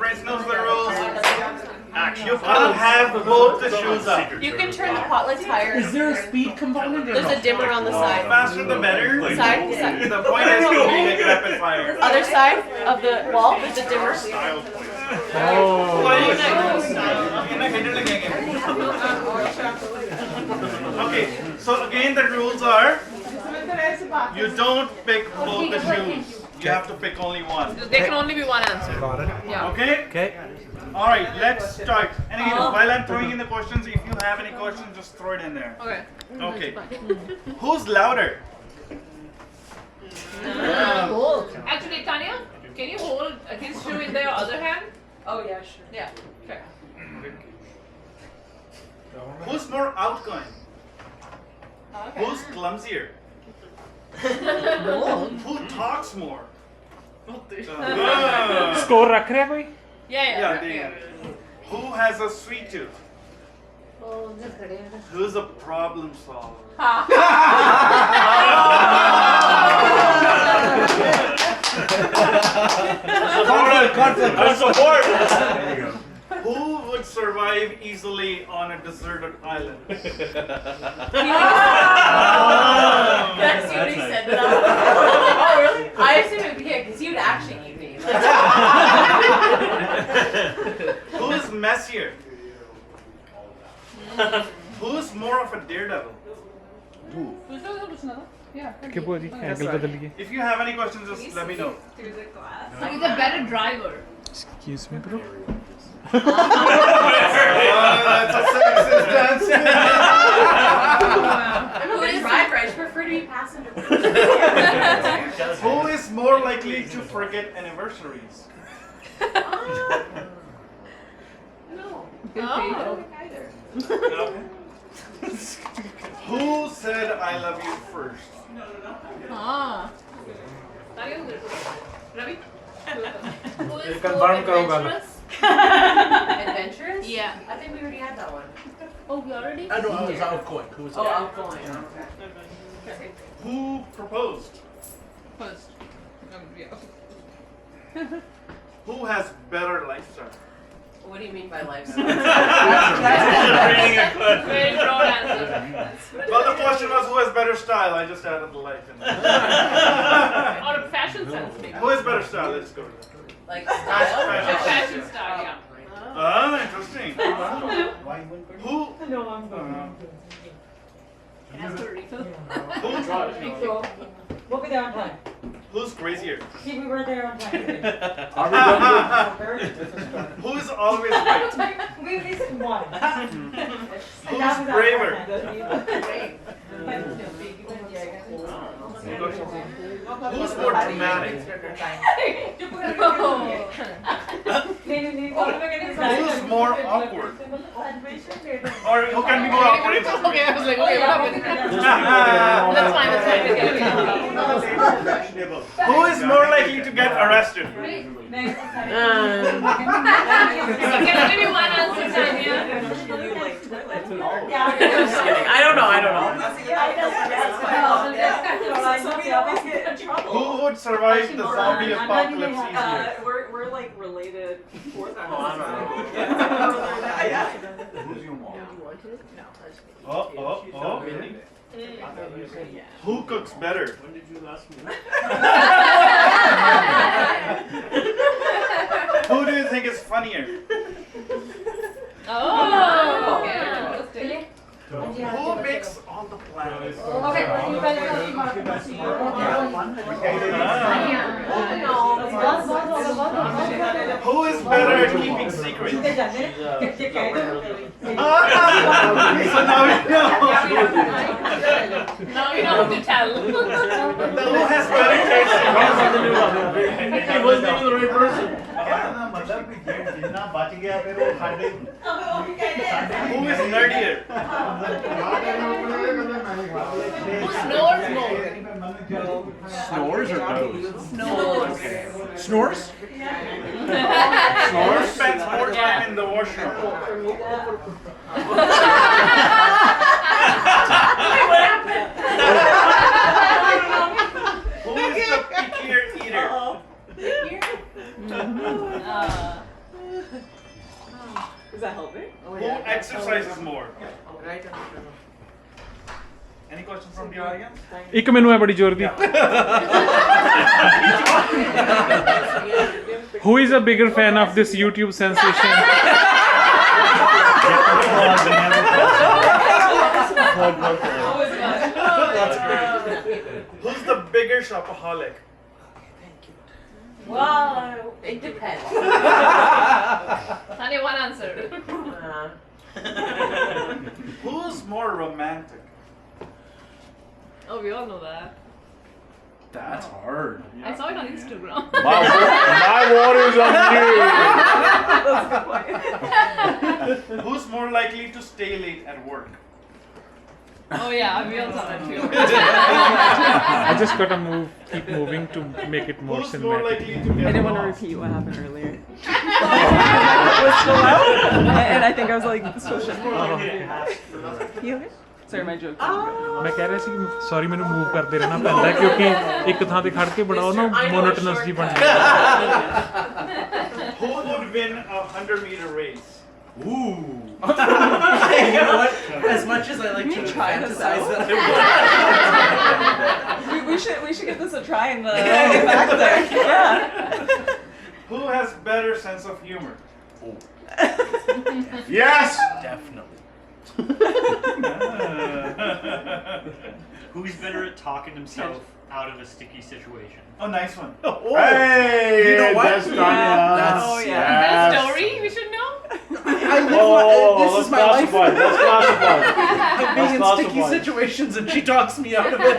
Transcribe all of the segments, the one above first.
friends knows the rules. You can't have both the shoes up. You can turn the pot lights higher. Is there a speed component? There's a dimmer on the side. Faster the better. Side. The point is to be like rapid fire. Other side of the wall, there's a dimmer. Okay, so again the rules are you don't pick both the shoes. You have to pick only one. There can only be one answer. Got it. Yeah. Okay? Okay. Alright, let's start. And again, while I'm throwing in the questions, if you have any questions, just throw it in there. Okay. Okay. Who's louder? Actually, Tanya, can you hold his shoe in your other hand? Oh yeah, sure. Yeah. Okay. Who's more outgoing? Okay. Who's clumsier? Who talks more? Score रख रहे हैं कोई? Yeah. Who has a sweet tooth? Who's a problem solver? I support. Who would survive easily on a deserted island? That's what he said. Oh, really? I assume it'd be him because he would actually eat me. Who is messier? Who's more of a daredevil? क्या बोल रही? Angle बदल गई. If you have any questions, just let me know. He's a better driver. Excuse me, bro. That's a sexist answer. Who is driver? I just prefer to be passenger. Who is more likely to forget anniversaries? No. Either. Who said I love you first? Ravi? Who is confirm करूँगा मैं. adventurous? Yeah. I think we already had that one. Oh, we already? I know I was outgoing. Who was Oh, that? outgoing. Okay. Who proposed? First. Who has better lifestyle? What do you mean by lifestyle? Reading a clip. Very broad answer. Well, the question was who has better style. I just added the life in there. Or a fashion sense, maybe. Who has better style? Let's go to that. Like style? Fashion style, yeah. Ah, interesting. Who? No, I'm We'll be there on time. Who's crazier? See, we were there on time. Who is always right? We at least won. Who's braver? Who's more dramatic? Who's more awkward? Or who can be more awkward? Okay, I was like, okay, what happened? That's fine. Who is more likely to get arrested? Can I give you one answer, Tanya? I don't know. Who would survive the zombie apocalypse easier? We're like related. Who's your mom? Oh. Who cooks better? When did you last meet? Who do you think is funnier? Oh, okay. Who makes all the plans? Who is better at keeping secrets? So now we know. Now you know who to tell. Who has better taste? He wasn't even the right person. Who is nerdier? Who snores more? Snores or goes? Snores. Snores? Who spends more time in the washroom? Who is the pickier eater? Is that helping? Who exercises more? Any questions from the audience? ਇੱਕ ਮੈਨੂੰ ਹੈ ਬੜੀ ਜ਼ੋਰ ਦੀ Who is a bigger fan of this YouTube sensation? Who's the bigger shopaholic? Well, it depends. Only one answer. Who's more romantic? Oh, we all know that. That's hard. I saw it on Instagram. My water's on you. Who's more likely to stay late at work? Oh yeah, we all saw that too. I just gotta keep moving to make it more Who's more cinematic. likely to get I didn't want to lost? repeat what happened earlier. Was still out, and I think I was like, so shit. You okay? Sorry, my joke. ਮੈਂ ਕਹਿ ਰਿਹਾ ਸੀ sorry ਮੈਨੂੰ move ਕਰਦੇ ਰਹਿਣਾ ਪੈਂਦਾ ਕਿਉਂਕਿ ਇੱਕ ਥਾਂ ਤੇ ਖੜ ਕੇ ਬੜਾ ਉਹ ਨਾ ਮੋਨੋਟਨਸ ਜੀ ਬਣ ਜਾਂਦਾ Who would win a 100-meter race? Ooh. Hey, you know what? As much as I like to try this fantasize out? that We should give this a try and get back there. Yeah. Who has better sense of humor? Yes! Definitely. Who's better at talking himself out of a sticky situation? Oh, nice one. Hey! You know what? That's Yeah. That's, Oh, yeah. Is that a story we should know? I live this is my life. That's classified. I'm being in sticky classified. situations and she talks me out of it.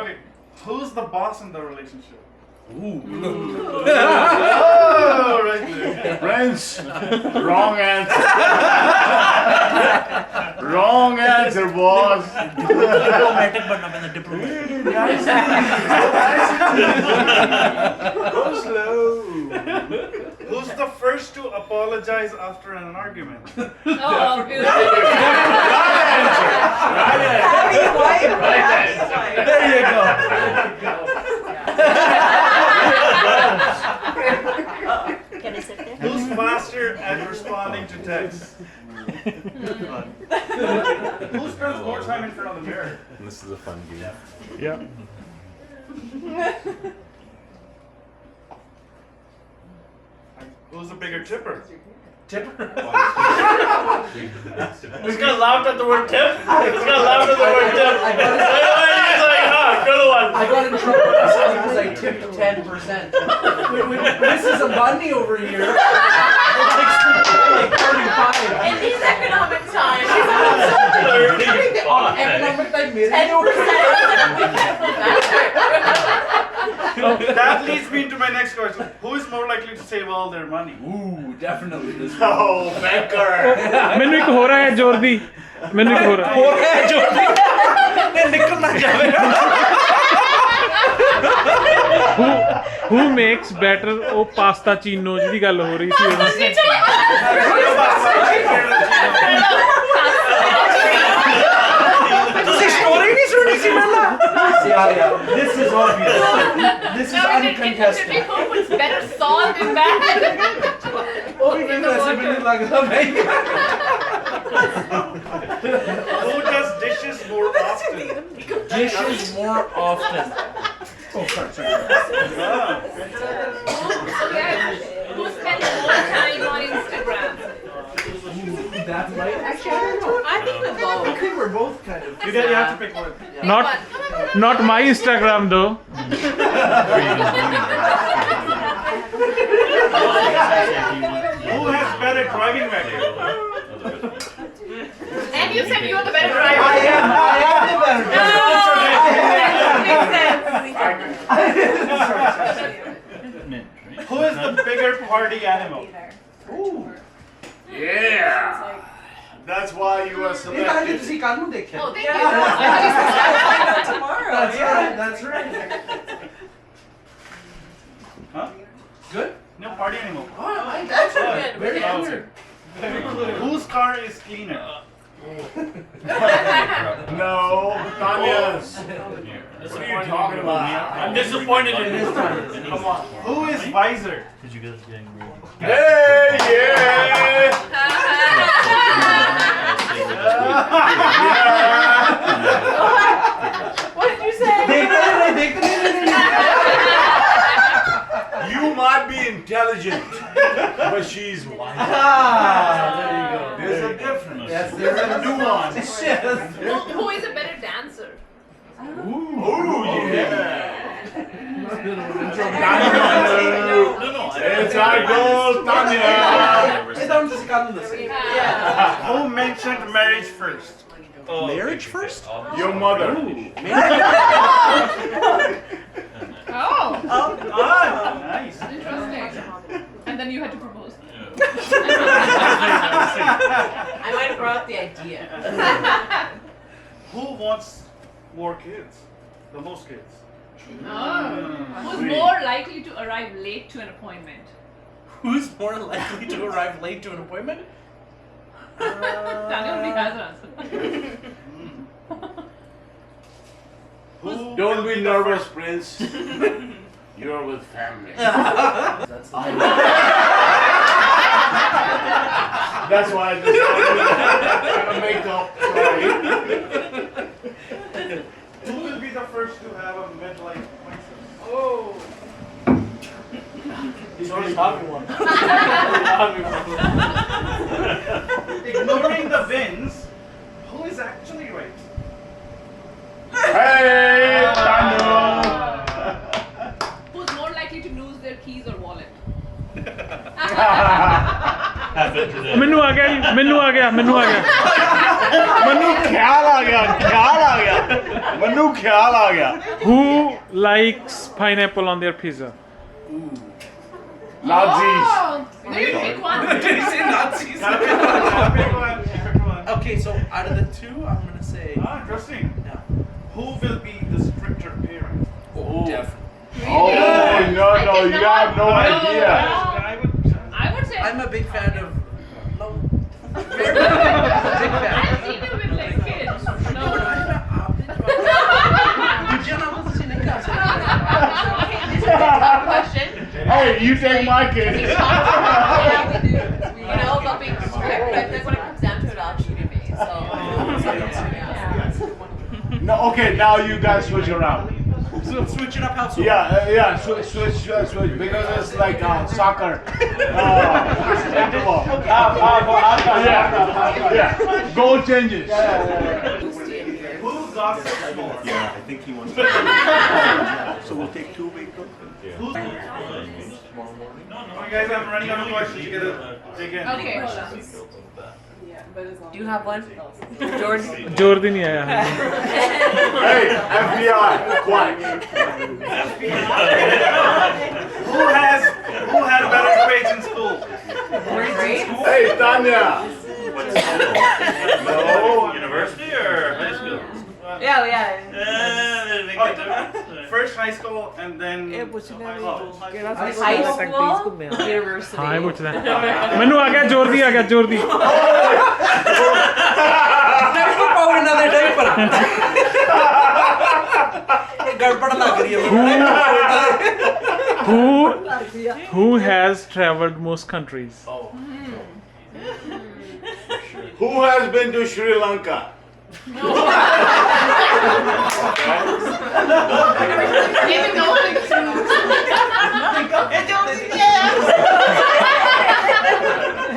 Okay. Who's the boss in the relationship? Ooh. Oh, right there. Friends, wrong answer. Wrong answer, boss. Diplomatic but not in a diplomatic. Go slow. Who's the first to apologize after an argument? Oh, beautiful. Happy wife. Happy wife. There you go. Can I sit there? Who's faster at responding to texts? Who spends more time in front of the mirror? This is a fun game. Yeah. Who's the bigger tipper? Tipper. This guy laughed at the word tip. This guy laughed at the word tip. He's like, good one. I got in trouble recently because I tipped 10%. This is a money over here. Like 35. In these economic times, Economic time, 10%. That leads me to my next question. Who is more likely to save all their money? Ooh, definitely this one. Oh, banker. ਮੈਨੂੰ ਇੱਕ ਹੋਰ ਹੈ ਜ਼ੋਰ ਦੀ ਮੈਨੂੰ ਇੱਕ ਹੋਰ ਹੈ ਨਿਕਲਣਾ ਜਾਵੇ who makes better ਉਹ ਪਾਸਤਾ ਚੀਨੋ ਜਿਹਦੀ ਗੱਲ ਹੋ ਰਹੀ ਸੀ ਉਹਨਾਂ ਤੁਸੀਂ ਸਟੋਰੀ ਨਹੀਂ ਸੁਣੀ ਸੀ ਪਹਿਲਾਂ Yeah. This is obvious. This is uncontested. Who puts better salt in that? ਉਹ ਵੀ ਮੈਨੂੰ ਐਸੇ ਮੈਨੂੰ ਲੱਗਦਾ ਮੈਂ Who does dishes more often? dishes more often. Oh, sorry. Who spends more time on Instagram? That's right. Actually, I don't know. I think the I both. think we're both kind of. You have to pick one. not my Instagram though Who has better driving record? And you said you're the better driver. I am the better Who is the bigger party animal? Yeah. That's why you are You can't selected. see Kanu dekhe. Oh, thank Yeah. you. Find out tomorrow. That's Yeah. right. That's right. Huh? Good. No, party animal. That's Good, right. Very good. clear. Whose car is cleaner? No, Tanya's. What are you talking about? I'm disappointed in this time. Come on. Who is wiser? Did you guys getting real? Hey, yeah. What did you say? You might be intelligent, but she's wise. There you go. There's a difference. Yes, there's a nuance. Who is a better dancer? Ooh, yeah. It's our goal, Tanya. Who mentioned marriage first? Marriage first? Your mother. Oh, Nice. interesting. And then you had to propose. I might have brought up the idea. Who wants more kids? The most kids. Who's more likely to arrive late to an appointment? Who's more likely to arrive late to an appointment? Tanya already has an answer. Don't be nervous, Prince. You're with family. That's That's why I just make up. Sorry. Who will be the first to have a midlife crisis? Oh. He's already having one. Ignoring the wins, who is actually right? Hey, Tanu. Who's more likely to lose their keys or wallet? Happened today. ਮੈਨੂੰ ਆ ਗਿਆ ਜੀ ਮੈਨੂੰ ਆ ਗਿਆ ਮੈਨੂੰ ਖਿਆਲ ਆ ਗਿਆ Who likes pineapple on their pizza? Nazis. Oh, no, you pick one. Did he say Nazis? Gotta pick one. Okay, so out of the two, I'm gonna say. Interesting. Yeah. Who will be the stricter parent? Oh, definitely. Oh, no, you have no idea. I would say. I'm a big fan of. No. Big I've fan. seen you with like kids. No. Question. Hey, you take my kid. Yeah, we do. You know about being strict, but then when it comes down to it, I'll cheat me. So. No, okay, now you guys switch around. So switch it up how so? Yeah, switch, because it's like soccer. Yeah, goal changes. Who gossips more? Yeah, I think he wants to. So we'll take 2 weeks. Who? You guys, I'm running out of questions. You gotta dig in. Okay, hold on. Do you have one? George? Jordi नहीं आया है Hey, FBI, quiet. Who had better grades in school? Hey, Tanya. No. University or high school? Yeah. First high school and then High school? University. हाँ ये पूछता है मैंने आ गया जोर दी another diaper. गड़बड़ लग रही है who has traveled most countries? Who has been to Sri Lanka? Even though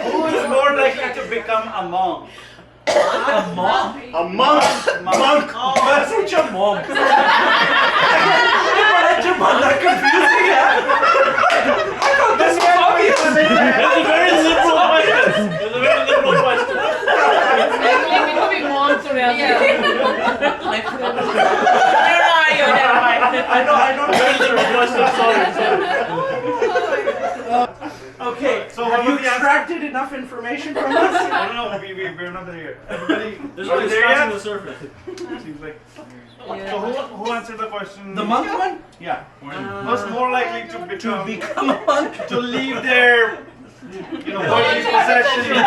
who is more likely to become a monk? A monk? Monk? That's such a mom. Confusing, yeah. I thought this was obvious. It's a very liberal question. It's a very liberal question. becoming moms or else. I don't Very liberal question. Sorry. Okay, So have what you was the answer? extracted enough information from us? No, we're not there yet. Everybody, There's are we only there scratching yet? the surface. Seems like. So who answered the question? The monk one? Yeah. Who's more likely to become Become a monk. to leave their You know, what is possession?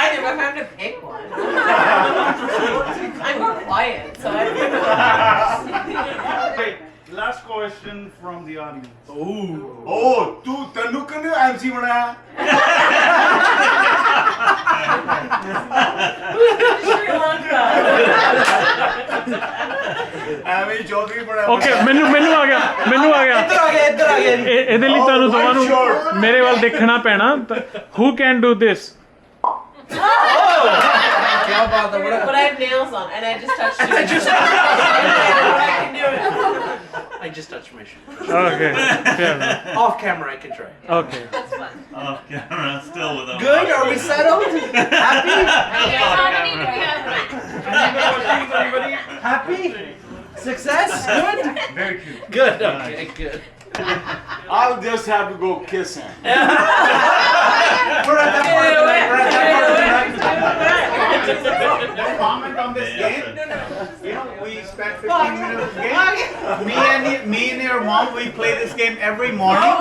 Either, but if I have to pick one. I'm more quiet, so I don't know. Okay, last question from the audience. Oh, तू तन्नू कने MC बनाया? Sri Lanka. ਐਵੇਂ ਚੌਧਰੀ ਬਣਾਇਆ। Okay ਮੈਨੂੰ ਆ ਗਿਆ ਇੱਧਰ ਆ ਗਿਆ ਇਹਦੇ ਲਈ ਤੁਹਾਨੂੰ ਦੋਵਾਂ ਨੂੰ ਮੇਰੇ ਵੱਲ ਦੇਖਣਾ ਪੈਣਾ who can do this क्या बात है बड़ा But I have nails on, and I just touched you. I just I can do it. I just touched my shoe. okay fair enough. Off camera I can try. Okay. That's fun. Off camera, still with them. Good, are we settled? Happy? Anybody? Happy? Success? Good? Very cute. Good, okay, good. I'll just have to go kiss him. We're at that part tonight. We're at that part tonight. Comment on this game. You know, we spent 15 minutes of this game. Me and your mom, we play this game every morning.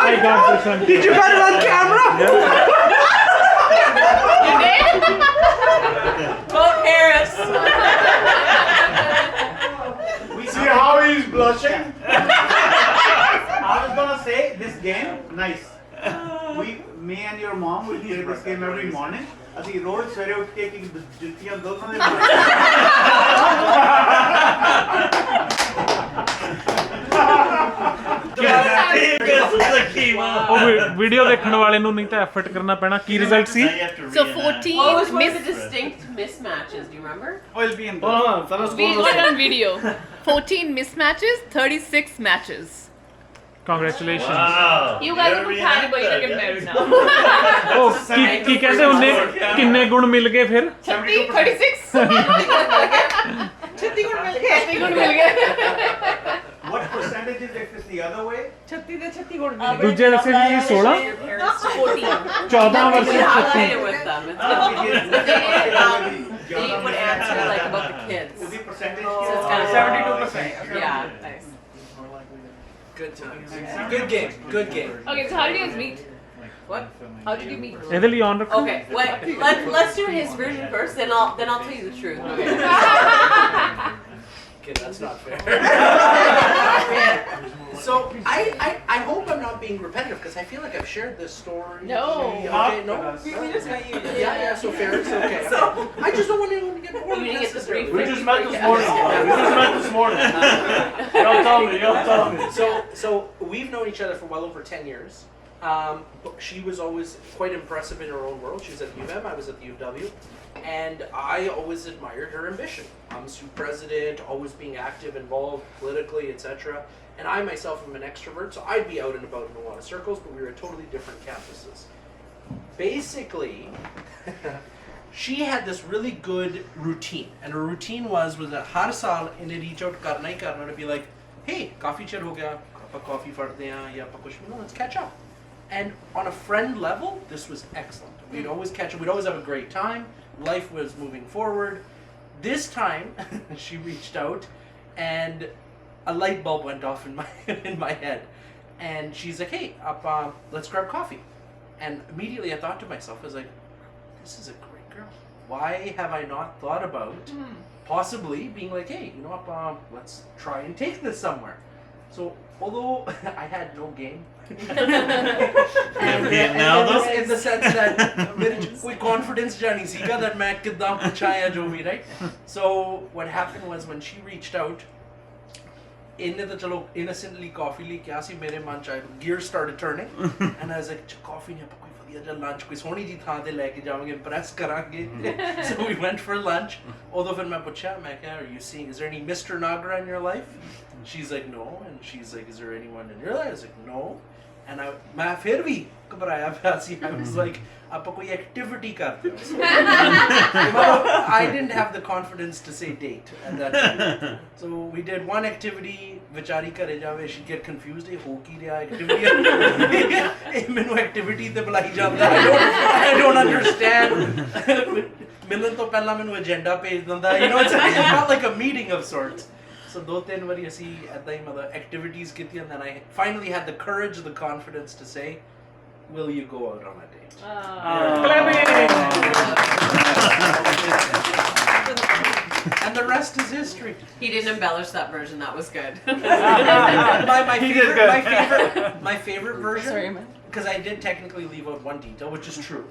I got this one. Did you got it on camera? You did? Vote Harris. See how he's blushing? I was gonna say this game, nice. Me and your mom, we play this game every morning. ਅਸੀਂ ਰੋਜ਼ ਸਵੇਰੇ ਉੱਠ ਕੇ ਇੱਕ ਜੁੱਤੀਆਂ ਦੋਨਾਂ ਦੇ ਉਹ video ਦੇਖਣ ਵਾਲੇ ਨੂੰ ਨਹੀਂ ਤਾਂ ਐਫਰਟ ਕਰਨਾ ਪੈਣਾ ਕੀ result C So 14 Oh, it was one of the distinct mismatches. Do you remember? will be in the We got on video. 14 mismatches, 36 matches. Congratulations. You guys are compatible. You can get married now. ਉਹ ਕੀ ਕਹਿੰਦੇ ਹੁੰਦੇ ਕਿੰਨੇ ਗੁਣ ਮਿਲ ਗਏ ਫਿਰ 36? 36 गुण मिल गए. What percentage is if it's the other way? ਦੂਜੇ ਦੱਸੇ ਜੀ 16 Your parents 14. 14 We versus 16 updated with them. They would answer like about the kids. The percentage So it's kind of 72%. Yeah, nice. Good times. Good game. Good game. Okay, so how did you guys meet? What? How did you meet? ਇਹਦੇ ਲਈ on ਰੱਖੋ Okay, wait. Let's do his version first, then I'll tell you the truth. Okay, that's not fair. So I hope I'm not being repetitive because I feel like I've shared this story. No. Okay, no. We just met you. Yeah, so fair. It's okay. I just don't want anyone to get bored. You didn't get the necessarily. brief. We just met this morning. Y'all tell me. So we've known each other for well over 10 years. But she was always quite impressive in her own world. She was at UM, I was at the UW. And I always admired her ambition. Student president, always being active, involved politically, etc. And I myself am an extrovert, so I'd be out and about in a lot of circles, but we were at totally different campuses. Basically, she had this really good routine. And her routine was that har saal inne reach out karna hi karna to be like, hey, coffee chat ho gaya, aapa coffee fadde hain ya aapa kuch let's catch up. And on a friend level, this was excellent. We'd always catch up. We'd always have a great time. Life was moving forward. This time, she reached out, and a light bulb went off in my head. And she's like, "Hey, let's grab coffee." And immediately I thought to myself, I was like, "This is a great girl. Why have I not thought about possibly being like, hey, you know what? Let's try and take this somewhere." So although I had no game. and in the sense that कोई confidence जानी सीगा that मैं कितना पूछाया जो भी, right? So what happened was when she reached out, इन्हें तो चलो innocently coffee ली क्या सी मेरे मन चाहे gears started turning and I was like coffee नहीं कोई बढ़िया जा lunch कोई सोनी जी थां ते लेके जाओगे impress करांगे. So we went for lunch. Although फिर मैं पूछा मैं क्या are you seeing, is there any Mr. Nagra in your life? She's like no, and she's like, is there anyone in your life? I was like no. and मैं फिर भी घबराया हुआ सी. I was like, आप कोई activity करते हो? I didn't have the confidence to say date at that time. So we did one activity. Vichari करे जावे, she'd get confused. हो की रहा activity? मैंने activity ते बुलाई जाता. I don't understand. मिलन तो पहला मैंने agenda भेज दिंदा. You know, it felt like a meeting of sorts. So 2-3 ਵਾਰੀ ਅਸੀਂ ਏਦਾਂ ਹੀ ਮਤਲਬ activities ਕੀਤੀਆਂ, and then I finally had the courage, the confidence to say, will you go out on a date? And the rest is history. He didn't embellish that version. That was good. my favorite version, Sorry, man. because I did technically leave out one detail, which is true.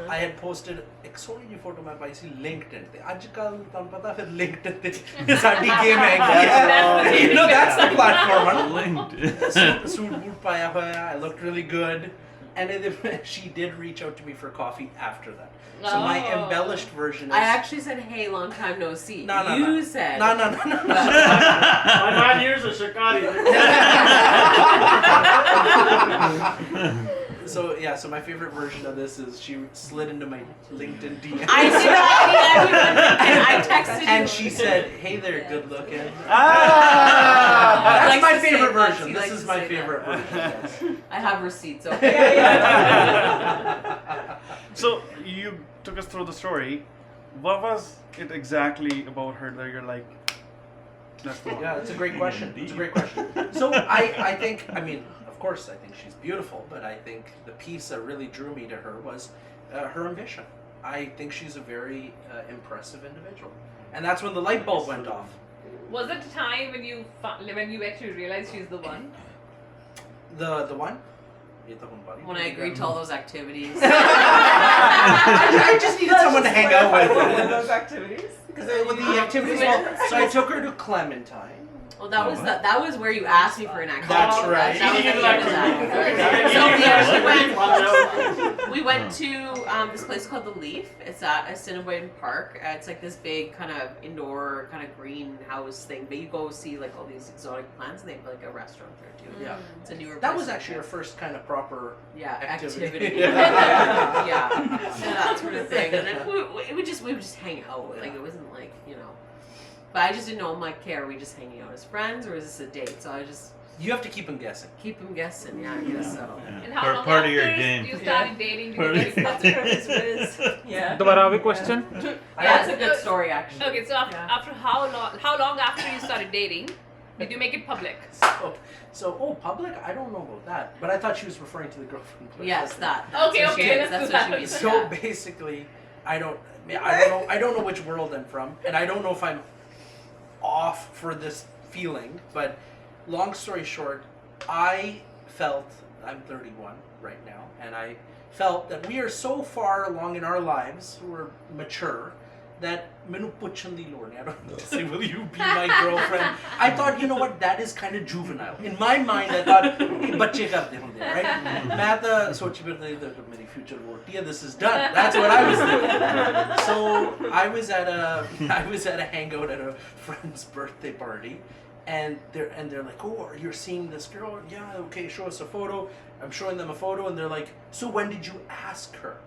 I had posted एक Soni ji photo मैं पाई सी LinkedIn पे. आजकल तुम पता फिर LinkedIn पे साडी game है. You know, that's the platform. LinkedIn. Suit boot पाया हुआ. I looked really good. And she did reach out to me for coffee after that. So my embellished version is... I actually said, hey, long time no see. No. You said... No. My 9 years of Shikari. So my favorite version of this is she slid into my LinkedIn DM. I did everyone, and I texted you. And she said, hey there, good looking. That's my favorite version. This is my favorite version. Yes. I have receipts, okay? So you took us through the story. What was it exactly about her that you're like, that's the one? Yeah, it's a great question. So I think, I mean, of course, I think she's beautiful, but I think the piece that really drew me to her was her ambition. I think she's a very impressive individual. And that's when the light bulb went off. Was it a time when you actually realized she's the one? The one? When I agreed to all those activities. I just needed someone to hang out with. Those activities? Because with the activities, so I took her to Clementine. Well, that was where you asked me for an activity. That's right. That was the end of that. So we went to this place called The Leaf. It's at Assiniboine Park. It's like this big kind of indoor kind of greenhouse thing. But you go see like all these exotic plants, and they have like a restaurant there too. Yeah. It's a newer. That place was actually our first kind of proper activity. Yeah. So that sort of thing. And then we would just hang out. Like it wasn't like, you know. But I just didn't know, I'm like, okay, are we just hanging out as friends or is this a date? So I just... You have to keep them guessing. Keep them guessing, yeah, I guess so. And how long part of your after game. you started dating did you get his Riz? Yeah. दोबारा आवे question? That's a good story, actually. Okay, so after how long after you started dating did you make it public? So public? I don't know about that. But I thought she was referring to the girlfriend. Yes, that. Okay, what she is. That's what she means. So basically, I don't know which world I'm from, and I don't know if I'm off for this feeling, but long story short, I felt, I'm 31 right now, and I felt that we are so far along in our lives, we're mature, that menu puchan di lord nahi. I don't know to say, will you be my girlfriend? I thought, you know what, that is kind of juvenile. In my mind, I thought, bacche karte hunde, right? Main ta sochi firda that meri future voti hai, this is done. That's what I was thinking. So I was at a hangout at a friend's birthday party, and they're like, oh, you're seeing this girl? Yeah, okay, show us a photo. I'm showing them a photo, and they're like, so when did you ask her?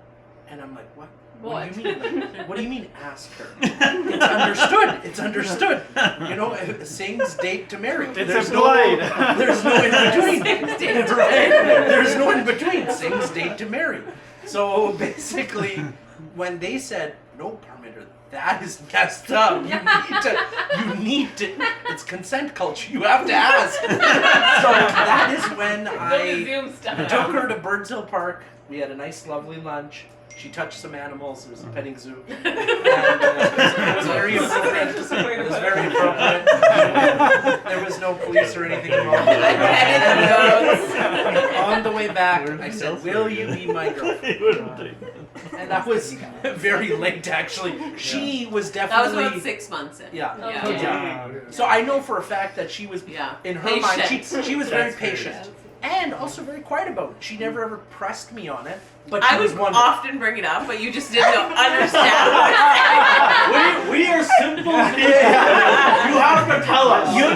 And I'm like, what? What do you mean? What do you mean ask her? It's understood. You know, sings date to marry. It's implied. There's no in between. Right? There's no in between. Sings date to marry. So basically, when they said no permitter, that is messed up. You need to. It's consent culture. You have to ask. So that is when I took her to Birds Hill Park. We had a nice, lovely lunch. She touched some animals. It was a petting zoo. And it was very appropriate. It was very appropriate. There was no police or anything involved. On the way back, I said, will you be my girlfriend? And that was very late, actually. She was definitely... That was about 6 months in. Yeah. So I know for a fact that she was, in her mind, she was very patient. And also very quiet about it. She never ever pressed me on it. But I would often bring it up, but you just didn't understand what I was saying. We are simple. You have to tell us. You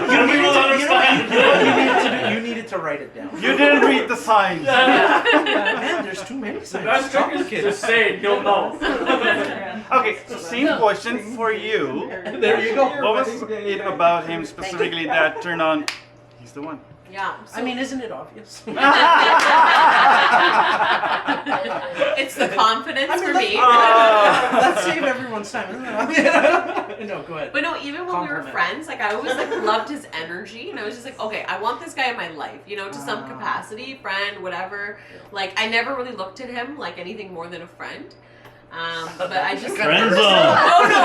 needed to write it down. You didn't read the signs. Man, there's too many signs. That's Complicated. just say it, he'll know. Okay, so same question for you. There you go. What was it about him specifically that turned on? He's the one. Yeah. I mean, isn't it obvious? It's the confidence for me. Let's save everyone's time. No, go ahead. But no, even when we were Compliment. friends, like I always like loved his energy, and I was just like, okay, I want this guy in my life, you know, to some capacity, friend, whatever. Like I never really looked at him like anything more than a friend. But I just Friend zone. Oh no!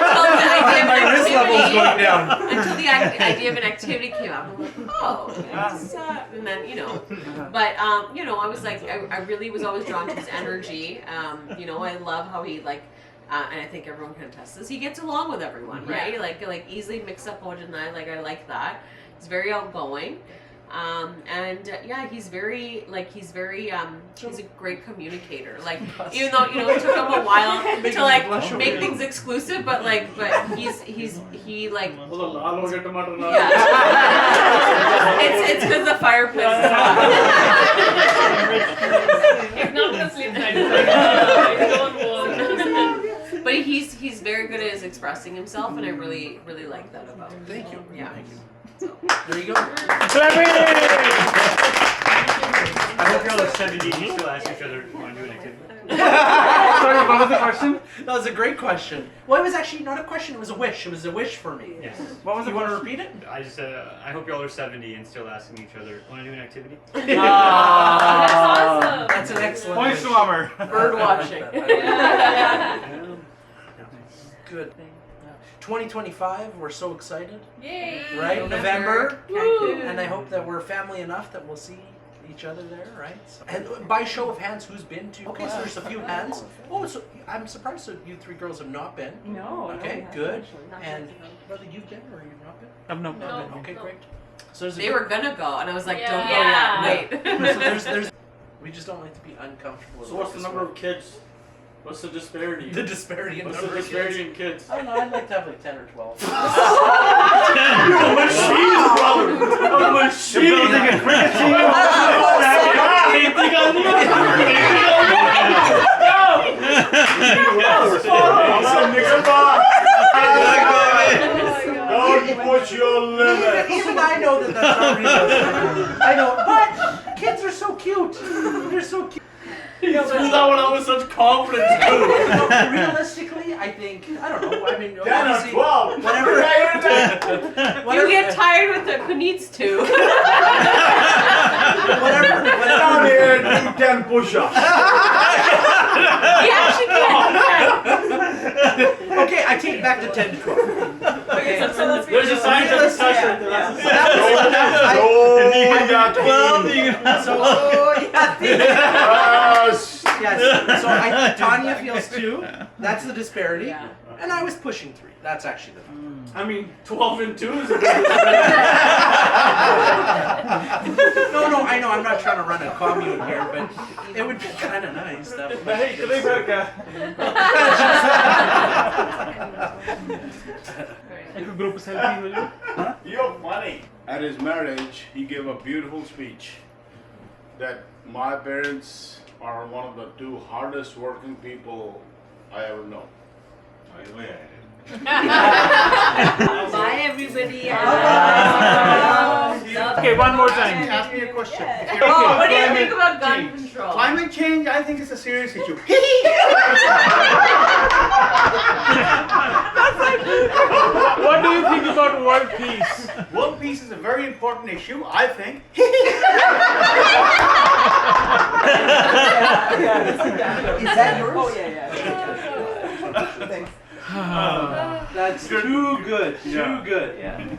Until the idea of My an risk level's activity, going down. until the idea of an activity came up, I'm like, oh, what's up? And then you know, but you know, I was like, I really was always drawn to his energy. You know, I love how he like. And I think everyone can attest this. He gets along with everyone, right? Like easily mix up Oj and I. Like I like that. He's very outgoing, yeah, he's very he's a great communicator. Like even though you know it took him a while to like make things exclusive, but he like yeah. It's because the fireplace is on. If not gonna sleep tonight, don't worry. But he's very good at expressing himself, and I really like that about him. Thank you. Yeah. Thank you. There you go. I hope you're all at 70 and you still ask each other, want to do an activity? Sorry, what was the question? That was a great question. Well, it was actually not a question. It was a wish. It was a wish for me. Yes. What was You the want to question? repeat it? I just said, I hope y'all are 70 and still asking each other, want to do an activity? That's awesome. That's an excellent Points to wish. Amr. Bird watching. Good. 2025, we're so excited. Yay. Right? November. Cancun. And I hope that we're family enough that we'll see each other there, right? So, and by show of hands, who's been to? Okay, so there's a few hands. Oh, so I'm surprised that you three girls have not been. No. Okay, good. And brother, you've been or you've not been? No. Okay, great. So there's a They were gonna go, and I was like, Yeah. don't go Yeah. yet. Wait. so there's we just don't like to be uncomfortable. So what's the number of kids? What's the disparity? The disparity in What's number the of disparity kids? in kids? I don't know. I'd like to have like 10 or 12. You're a machine, brother! I'm a machine! Building a cricket team. Don't push your limits. Even I know that that's not realistic. I know, but kids are so cute. They're so cute. Threw that one out with such confidence, too! No, realistically, I think, I don't know, I mean, 10 or obviously, 12. whatever. You get tired with who needs to. Whatever. Down here, do 10 push-ups. He actually can. Okay, I take back the 10 to 12. Okay, So let's There's a scientific test right there. Yes. So Tanya feels 2. That's the disparity. Yeah. And I was pushing 3. That's actually the I mean, 12 and 2 is a bit No, I know, I'm not trying to run a commune here, but it would be kind of nice. That would एक group selfie हो जाए. You're funny. At his marriage, he gave a beautiful speech that my parents are one of the 2 hardest working people I ever know. Bye, everybody. Okay, one more time. Ask me a question. Oh, what do you think about gun control? Climate change, I think it's a serious issue. What do you think about world peace? World peace is a very important issue, I think. Is that yours? Oh yeah. Thanks. That's too good. Too good. Yeah.